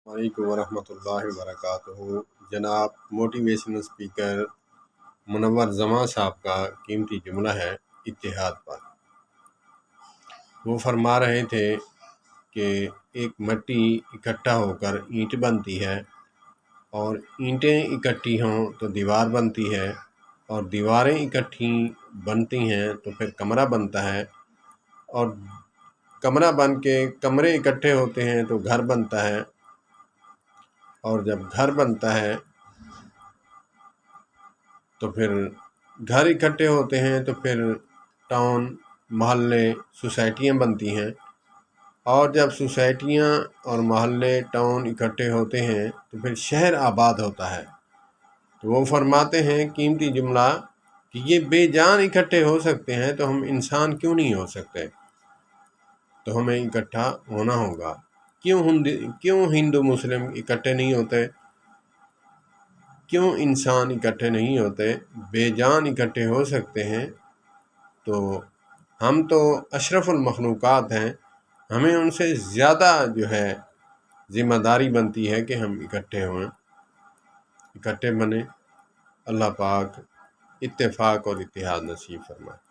وعلیکم ورحمۃ اللہ وبرکاتہ۔ جناب موٹیویشنل اسپیکر منور زمان صاحب کا قیمتی جملہ ہے اتحاد پر۔ وہ فرما رہے تھے کہ ایک مٹی اکٹھا ہو کر اینٹ بنتی ہے، اور اینٹیں اکٹھی ہوں تو دیوار بنتی ہے، اور دیواریں اکٹھی بنتی ہیں تو پھر کمرہ بنتا ہے، اور کمرہ بن کے کمرے اکٹھے ہوتے ہیں تو گھر بنتا ہے، اور جب گھر بنتا ہے تو پھر گھر اکٹھے ہوتے ہیں تو پھر ٹاؤن، محلے، سوسائٹیاں بنتی ہیں، اور جب سوسائٹیاں اور محلے، ٹاؤن اکٹھے ہوتے ہیں تو پھر شہر آباد ہوتا ہے۔ تو وہ فرماتے ہیں قیمتی جملہ کہ یہ بے جان اکٹھے ہو سکتے ہیں تو ہم انسان کیوں نہیں ہو سکتے؟ تو ہمیں اکٹھا ہونا ہوگا۔ کیوں ہندو مسلم اکٹھے نہیں ہوتے؟ کیوں انسان اکٹھے نہیں ہوتے؟ بے جان اکٹھے ہو سکتے ہیں، تو ہم تو اشرف المخلوقات ہیں، ہمیں ان سے زیادہ ذمہ داری بنتی ہے کہ ہم اکٹھے ہوئیں، اکٹھے بنیں۔ اللہ پاک اتفاق اور اتحاد نصیب فرمائے۔